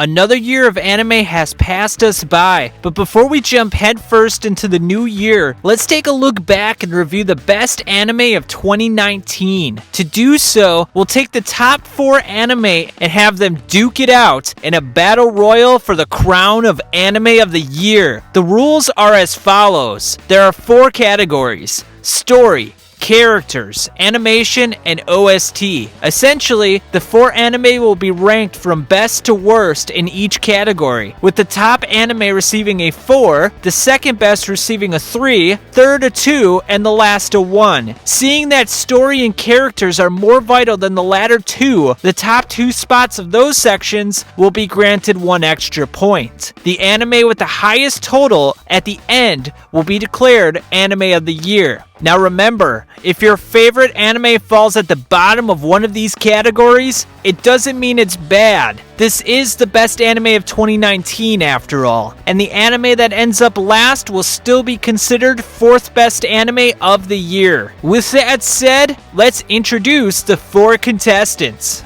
Another year of anime has passed us by, but before we jump headfirst into the new year, let's take a look back and review the best anime of 2019. To do so, we'll take the top 4 anime and have them duke it out in a battle royal for the crown of anime of the year. The rules are as follows. There are 4 categories: story, characters, animation, and OST. Essentially, the 4 anime will be ranked from best to worst in each category, with the top anime receiving a 4, the second best receiving a 3, third a 2, and the last a 1. Seeing that story and characters are more vital than the latter 2, the top 2 spots of those sections will be granted 1 extra point. The anime with the highest total at the end will be declared anime of the year. Now remember, if your favorite anime falls at the bottom of one of these categories, it doesn't mean it's bad. This is the best anime of 2019 after all, and the anime that ends up last will still be considered 4th best anime of the year. With that said, let's introduce the 4 contestants.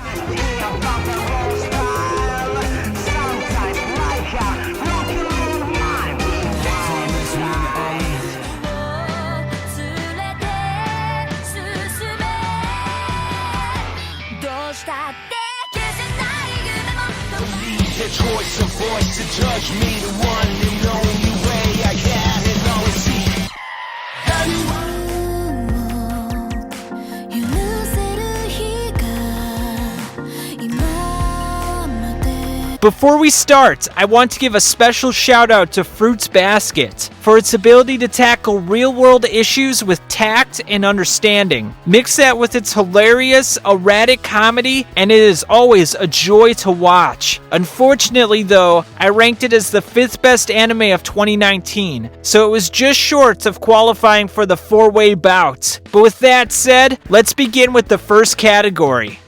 Choice of voice to judge me, the one and only way I can and always see. Before we start, I want to give a special shout out to Fruits Basket for its ability to tackle real-world issues with tact and understanding. Mix that with its hilarious, erratic comedy, and it is always a joy to watch. Unfortunately though, I ranked it as the 5th best anime of 2019, so it was just short of qualifying for the 4-way bout. But with that said, let's begin with the first category.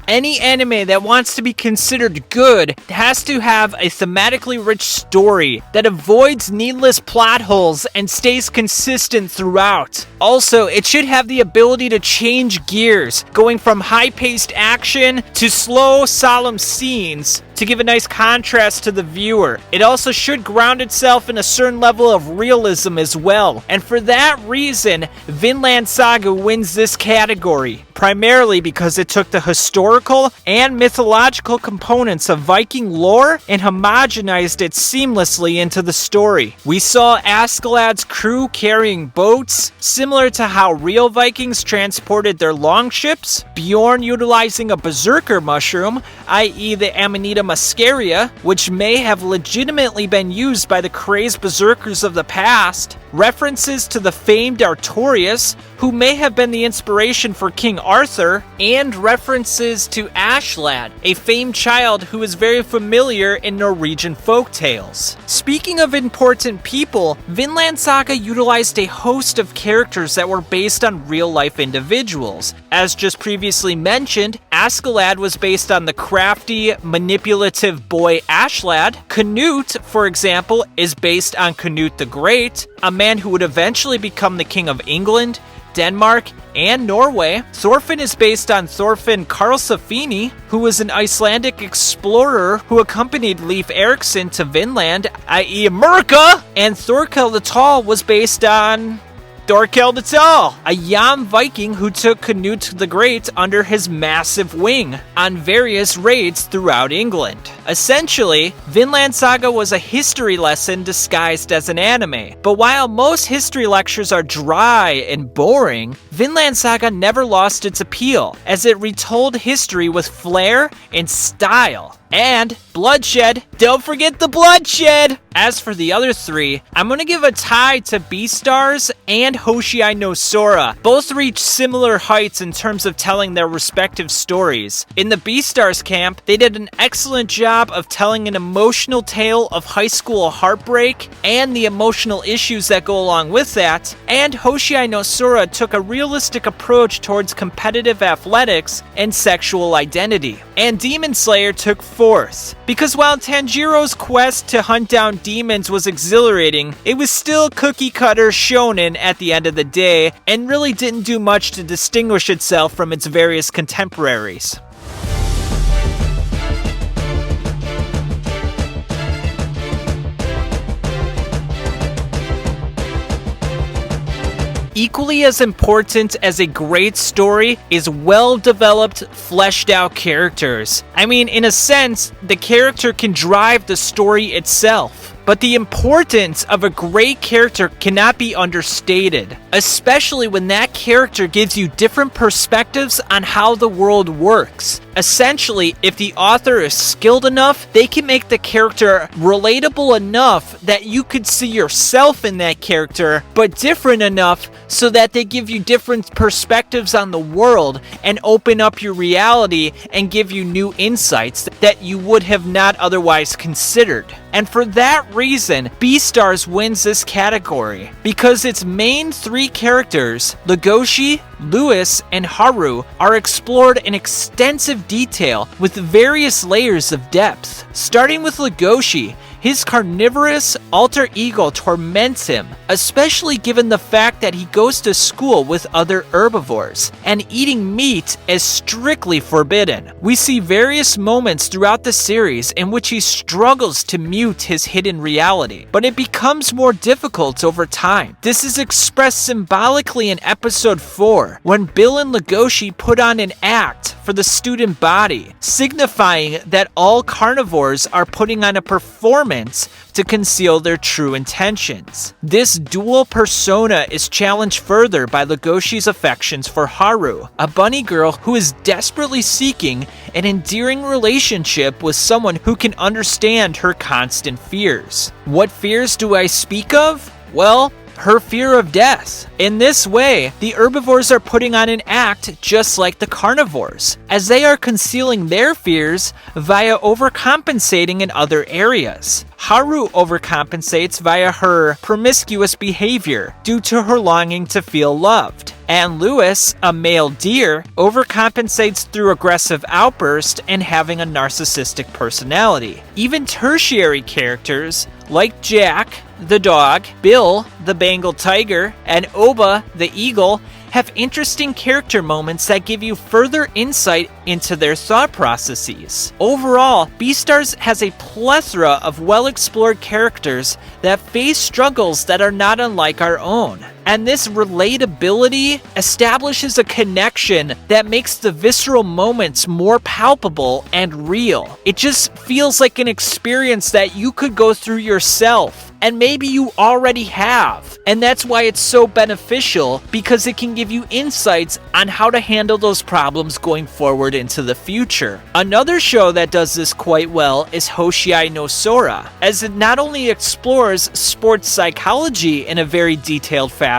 Any anime that wants to be considered good has to have a thematically rich story that avoids needless plot holes and stays consistent throughout. Also, it should have the ability to change gears, going from high-paced action to slow, solemn scenes to give a nice contrast to the viewer. It also should ground itself in a certain level of realism as well. And for that reason, Vinland Saga wins this category, primarily because it took the historical and mythological components of Viking lore and homogenized it seamlessly into the story. We saw Askeladd's crew carrying boats, similar to how real Vikings transported their longships, Bjorn utilizing a berserker mushroom, i.e. the Amanita muscaria, which may have legitimately been used by the crazed berserkers of the past, references to the famed Artorias, who may have been the inspiration for King Arthur, and references to Askeladd, a famed child who is very familiar in Norwegian folktales. Speaking of important people, Vinland Saga utilized a host of characters that were based on real-life individuals. As just previously mentioned, Askeladd was based on the crafty, manipulative boy Askeladd. Canute, for example, is based on Canute the Great, a man who would eventually become the King of England, Denmark, and Norway. Thorfinn is based on Thorfinn Karlsefni, who was an Icelandic explorer who accompanied Leif Erikson to Vinland, i.e. America. And Thorkel the Tall was based on Thorkel the Tall, a Yam Viking who took Canute the Great under his massive wing on various raids throughout England. Essentially, Vinland Saga was a history lesson disguised as an anime. But while most history lectures are dry and boring, Vinland Saga never lost its appeal, as it retold history with flair and style. And bloodshed. Don't forget the bloodshed! As for the other 3, I'm gonna give a tie to Beastars and Hoshiai no Sora. Both reach similar heights in terms of telling their respective stories. In the Beastars camp, they did an excellent job of telling an emotional tale of high school heartbreak and the emotional issues that go along with that. And Hoshiai no Sora took a realistic approach towards competitive athletics and sexual identity. And Demon Slayer took forth. Because while Tanjiro's quest to hunt down demons was exhilarating, it was still cookie-cutter shonen at the end of the day, and really didn't do much to distinguish itself from its various contemporaries. Equally as important as a great story is well-developed, fleshed-out characters. I mean, in a sense, the character can drive the story itself. But the importance of a great character cannot be understated, especially when that character gives you different perspectives on how the world works. Essentially, if the author is skilled enough, they can make the character relatable enough that you could see yourself in that character, but different enough so that they give you different perspectives on the world and open up your reality and give you new insights that you would have not otherwise considered. And for that reason, Beastars wins this category, because its main three characters, Legoshi, Lewis, and Haru, are explored in extensive detail with various layers of depth. Starting with Legoshi, his carnivorous alter ego torments him, especially given the fact that he goes to school with other herbivores, and eating meat is strictly forbidden. We see various moments throughout the series in which he struggles to mute his hidden reality, but it becomes more difficult over time. This is expressed symbolically in episode 4, when Bill and Legoshi put on an act for the student body, signifying that all carnivores are putting on a performance to conceal their true intentions. This dual persona is challenged further by Legoshi's affections for Haru, a bunny girl who is desperately seeking an endearing relationship with someone who can understand her constant fears. What fears do I speak of? Well, her fear of death. In this way, the herbivores are putting on an act just like the carnivores, as they are concealing their fears via overcompensating in other areas. Haru overcompensates via her promiscuous behavior due to her longing to feel loved. And Lewis, a male deer, overcompensates through aggressive outbursts and having a narcissistic personality. Even tertiary characters like Jack, the dog, Bill, the Bengal tiger, and Oba, the eagle, have interesting character moments that give you further insight into their thought processes. Overall, Beastars has a plethora of well-explored characters that face struggles that are not unlike our own. And this relatability establishes a connection that makes the visceral moments more palpable and real. It just feels like an experience that you could go through yourself, and maybe you already have. And that's why it's so beneficial, because it can give you insights on how to handle those problems going forward into the future. Another show that does this quite well is Hoshiai no Sora, as it not only explores sports psychology in a very detailed fashion,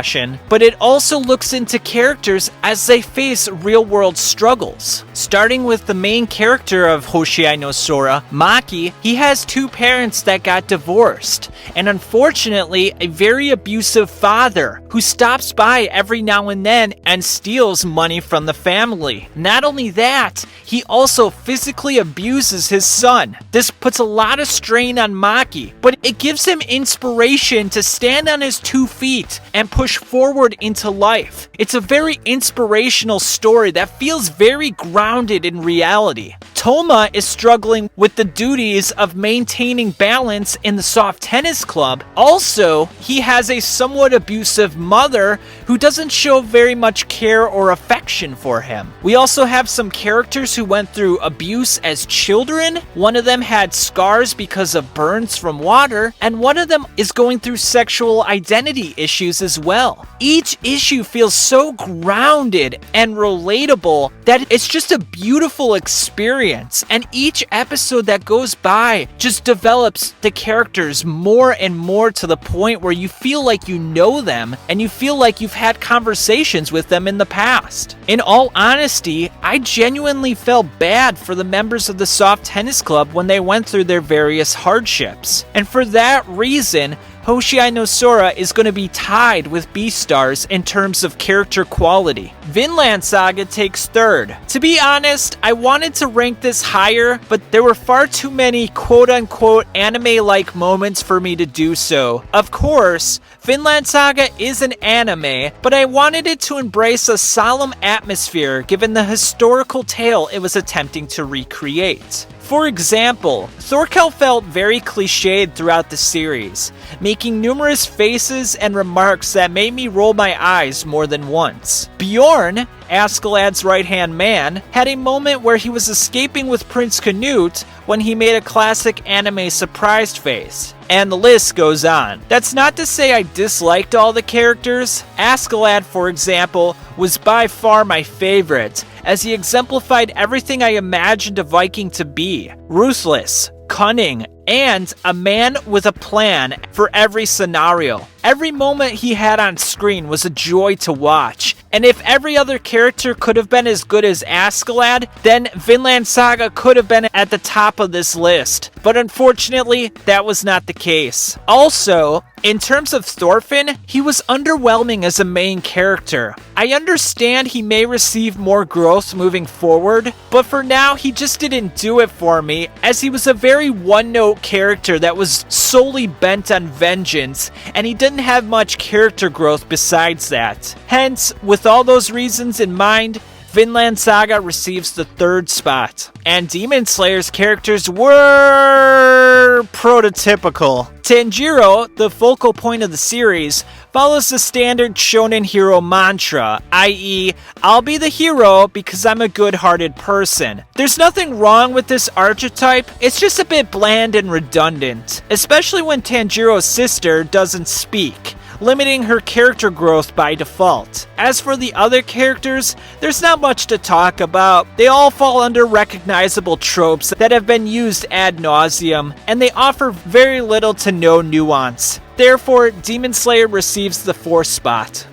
but it also looks into characters as they face real-world struggles. Starting with the main character of Hoshiai no Sora, Maki, he has two parents that got divorced, and unfortunately a very abusive father who stops by every now and then and steals money from the family. Not only that, he also physically abuses his son. This puts a lot of strain on Maki, but it gives him inspiration to stand on his 2 feet and push forward into life. It's a very inspirational story that feels very grounded in reality. Toma is struggling with the duties of maintaining balance in the soft tennis club. Also, he has a somewhat abusive mother who doesn't show very much care or affection for him. We also have some characters who went through abuse as children. One of them had scars because of burns from water, and one of them is going through sexual identity issues as well. Each issue feels so grounded and relatable that it's just a beautiful experience, and each episode that goes by just develops the characters more and more to the point where you feel like you know them and you feel like you've had conversations with them in the past. In all honesty, I genuinely felt bad for the members of the soft tennis club when they went through their various hardships, and for that reason, Hoshiai no Sora is going to be tied with Beastars in terms of character quality. Vinland Saga takes third. To be honest, I wanted to rank this higher, but there were far too many quote-unquote anime-like moments for me to do so. Of course, Vinland Saga is an anime, but I wanted it to embrace a solemn atmosphere given the historical tale it was attempting to recreate. For example, Thorkel felt very cliched throughout the series, making numerous faces and remarks that made me roll my eyes more than once. Bjorn, Askeladd's right-hand man, had a moment where he was escaping with Prince Canute when he made a classic anime surprised face. And the list goes on. That's not to say I disliked all the characters. Askeladd, for example, was by far my favorite, as he exemplified everything I imagined a Viking to be. Ruthless, cunning, and a man with a plan for every scenario. Every moment he had on screen was a joy to watch, and if every other character could have been as good as Askeladd, then Vinland Saga could have been at the top of this list. But unfortunately, that was not the case. Also, in terms of Thorfinn, he was underwhelming as a main character. I understand he may receive more growth moving forward, but for now he just didn't do it for me, as he was a very one-note character that was solely bent on vengeance, and he didn't have much character growth besides that. Hence, with all those reasons in mind, Vinland Saga receives the third spot. And Demon Slayer's characters were prototypical. Tanjiro, the focal point of the series, follows the standard shonen hero mantra, i.e., I'll be the hero because I'm a good-hearted person. There's nothing wrong with this archetype, it's just a bit bland and redundant, especially when Tanjiro's sister doesn't speak, limiting her character growth by default. As for the other characters, there's not much to talk about. They all fall under recognizable tropes that have been used ad nauseum, and they offer very little to no nuance. Therefore, Demon Slayer receives the fourth spot.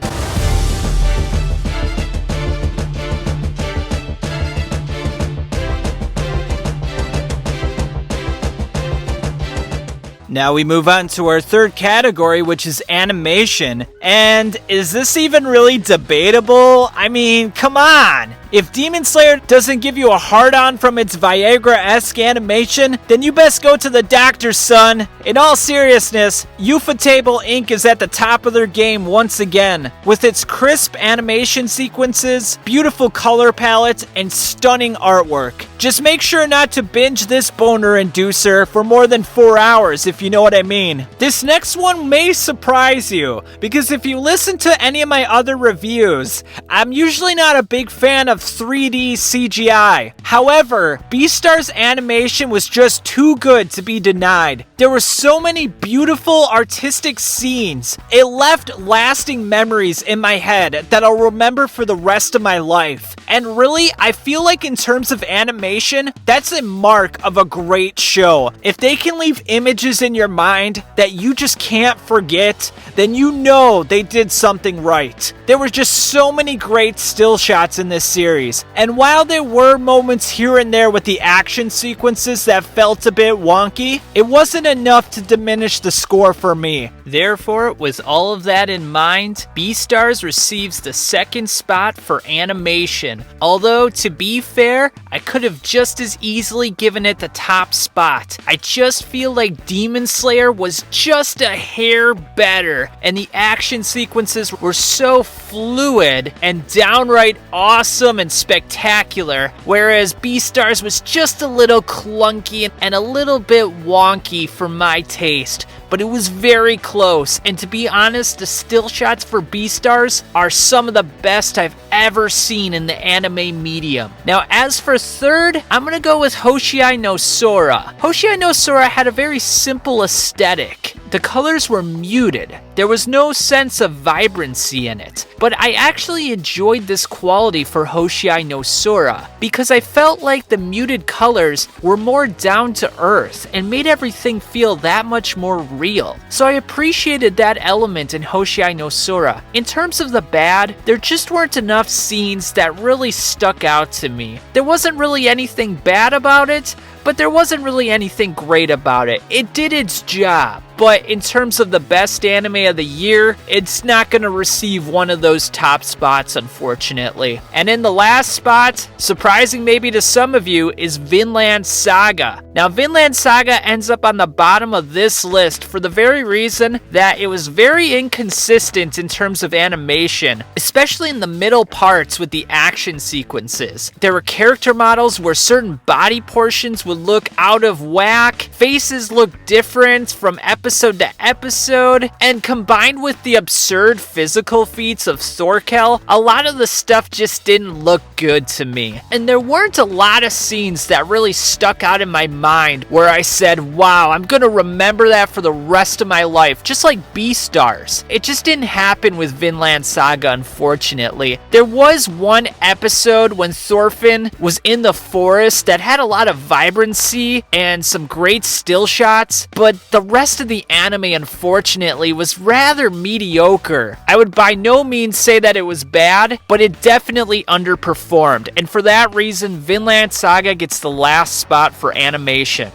Now we move on to our third category, which is animation. And is this even really debatable? I mean, come on! If Demon Slayer doesn't give you a hard-on from its Viagra-esque animation, then you best go to the doctor, son. In all seriousness, Ufotable Inc. is at the top of their game once again, with its crisp animation sequences, beautiful color palette, and stunning artwork. Just make sure not to binge this boner inducer for more than 4 hours, if you know what I mean. This next one may surprise you, because if you listen to any of my other reviews, I'm usually not a big fan of 3D CGI. However, Beastars animation was just too good to be denied. There were so many beautiful artistic scenes. It left lasting memories in my head that I'll remember for the rest of my life. And really, I feel like in terms of animation, that's a mark of a great show. If they can leave images in your mind that you just can't forget, then you know they did something right. There were just so many great still shots in this series, and while there were moments here and there with the action sequences that felt a bit wonky, it wasn't enough to diminish the score for me. Therefore, with all of that in mind, Beastars receives the second spot for animation. Although, to be fair, I could have just as easily given it the top spot. I just feel like Demon Slayer was just a hair better, and the action sequences were so fluid and downright awesome and spectacular, whereas Beastars was just a little clunky and a little bit wonky for my taste. But it was very close, and to be honest, the still shots for Beastars are some of the best I've ever seen in the anime medium. Now, as for third, I'm gonna go with Hoshiai no Sora. Hoshiai no Sora had a very simple aesthetic. The colors were muted. There was no sense of vibrancy in it. But I actually enjoyed this quality for Hoshiai no Sora because I felt like the muted colors were more down to earth and made everything feel that much more real. So I appreciated that element in Hoshiai no Sora. In terms of the bad, there just weren't enough scenes that really stuck out to me. There wasn't really anything bad about it, but there wasn't really anything great about it. It did its job. But in terms of the best anime of the year, it's not going to receive one of those top spots, unfortunately. And in the last spot, surprising maybe to some of you, is Vinland Saga. Now, Vinland Saga ends up on the bottom of this list for the very reason that it was very inconsistent in terms of animation, especially in the middle parts with the action sequences. There were character models where certain body portions would look out of whack, faces look different from episode to episode, and combined with the absurd physical feats of Thorkel, a lot of the stuff just didn't look good to me. And there weren't a lot of scenes that really stuck out in my mind where I said, wow, I'm gonna remember that for the rest of my life, just like Beastars. It just didn't happen with Vinland Saga, unfortunately. There was one episode when Thorfinn was in the forest that had a lot of vibrancy and some great still shots, but the rest of the anime, unfortunately, was rather mediocre. I would by no means say that it was bad, but it definitely underperformed, and for that reason, Vinland Saga gets the last spot for animation.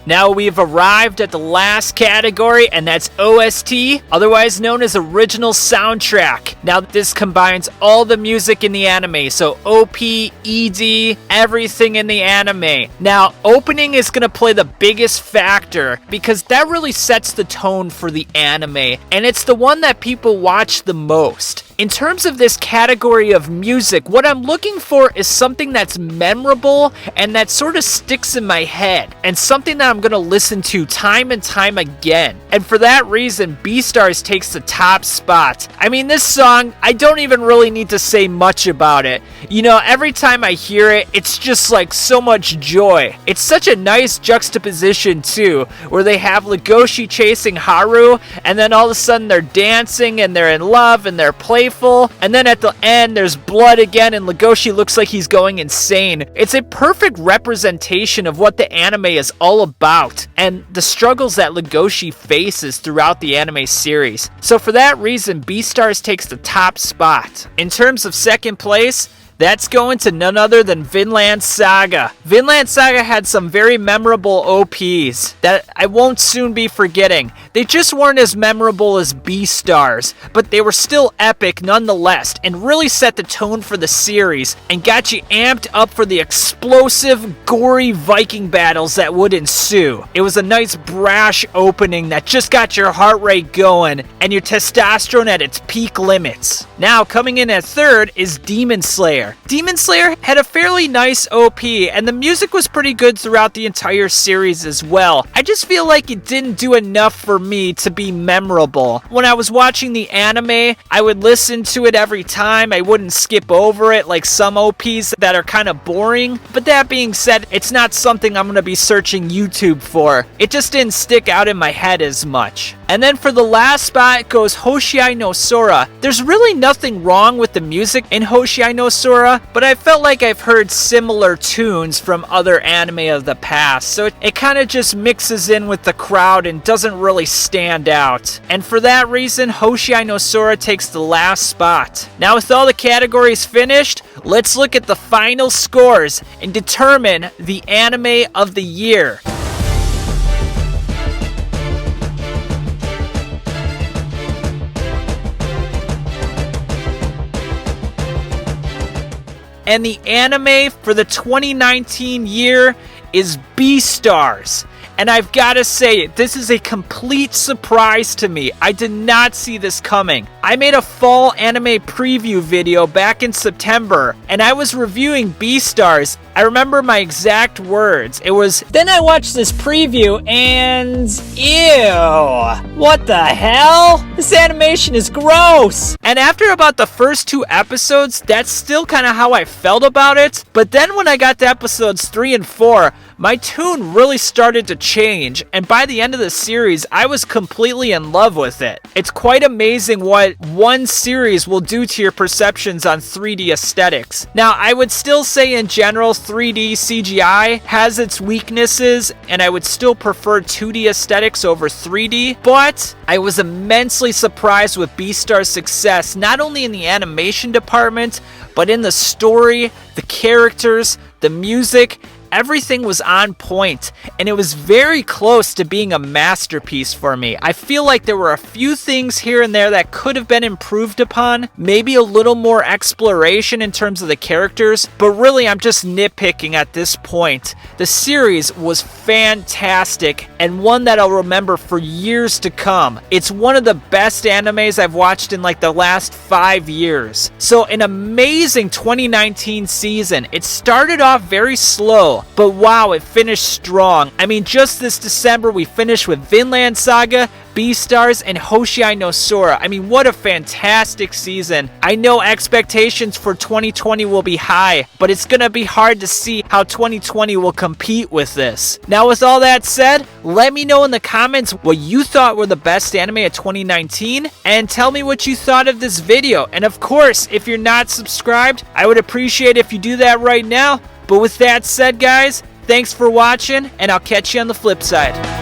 Now we've arrived at the last category, and that's OST, otherwise known as Original Soundtrack. Now this combines all the music in the anime, so OP, ED, everything in the anime. Now opening is going to play the biggest factor because that really sets the tone for the anime, and it's the one that people watch the most. In terms of this category of music, what I'm looking for is something that's memorable and that sort of sticks in my head, and something that I'm going to listen to time and time again. And for that reason, Beastars takes the top spot. I mean, this song, I don't even really need to say much about it. You know, every time I hear it, it's just like so much joy. It's such a nice juxtaposition too, where they have Legoshi chasing Haru, and then all of a sudden they're dancing and they're in love and they're playful. And then at the end, there's blood again, and Legoshi looks like he's going insane. It's a perfect representation of what the anime is all about, and the struggles that Legoshi faces throughout the anime series. So for that reason, Beastars takes the top spot. In terms of second place, that's going to none other than Vinland Saga. Vinland Saga had some very memorable OPs that I won't soon be forgetting. They just weren't as memorable as Beastars, but they were still epic nonetheless, and really set the tone for the series and got you amped up for the explosive, gory Viking battles that would ensue. It was a nice brash opening that just got your heart rate going and your testosterone at its peak limits. Now coming in at third is Demon Slayer. Demon Slayer had a fairly nice OP, and the music was pretty good throughout the entire series as well. I just feel like it didn't do enough for me to be memorable. When I was watching the anime, I would listen to it every time. I wouldn't skip over it like some OPs that are kind of boring. But that being said, it's not something I'm going to be searching YouTube for. It just didn't stick out in my head as much. And then for the last spot goes Hoshiai no Sora. There's really nothing wrong with the music in Hoshiai no Sora, but I felt like I've heard similar tunes from other anime of the past, so it kind of just mixes in with the crowd and doesn't really stand out. And for that reason, Hoshiai no Sora takes the last spot. Now with all the categories finished, let's look at the final scores and determine the anime of the year. And the anime for the 2019 year is Beastars. And I've got to say, this is a complete surprise to me. I did not see this coming. I made a fall anime preview video back in September, and I was reviewing Beastars. I remember my exact words. It was, then I watched this preview and, ew, what the hell? This animation is gross. And after about the first 2 episodes, that's still kind of how I felt about it. But then when I got to episodes 3 and 4, my tune really started to change, and by the end of the series, I was completely in love with it. It's quite amazing what one series will do to your perceptions on 3D aesthetics. Now, I would still say in general, 3D CGI has its weaknesses, and I would still prefer 2D aesthetics over 3D, but I was immensely surprised with Beastars' success, not only in the animation department, but in the story, the characters, the music. Everything was on point, and it was very close to being a masterpiece for me. I feel like there were a few things here and there that could have been improved upon, maybe a little more exploration in terms of the characters, but really I'm just nitpicking at this point. The series was fantastic, and one that I'll remember for years to come. It's one of the best animes I've watched in like the last 5 years. So an amazing 2019 season. It started off very slow, but wow, it finished strong. I mean, just this December, we finished with Vinland Saga, Beastars, and Hoshiai no Sora. I mean, what a fantastic season. I know expectations for 2020 will be high, but it's gonna be hard to see how 2020 will compete with this. Now, with all that said, let me know in the comments what you thought were the best anime of 2019, and tell me what you thought of this video. And of course, if you're not subscribed, I would appreciate if you do that right now. But with that said, guys, thanks for watching, and I'll catch you on the flip side.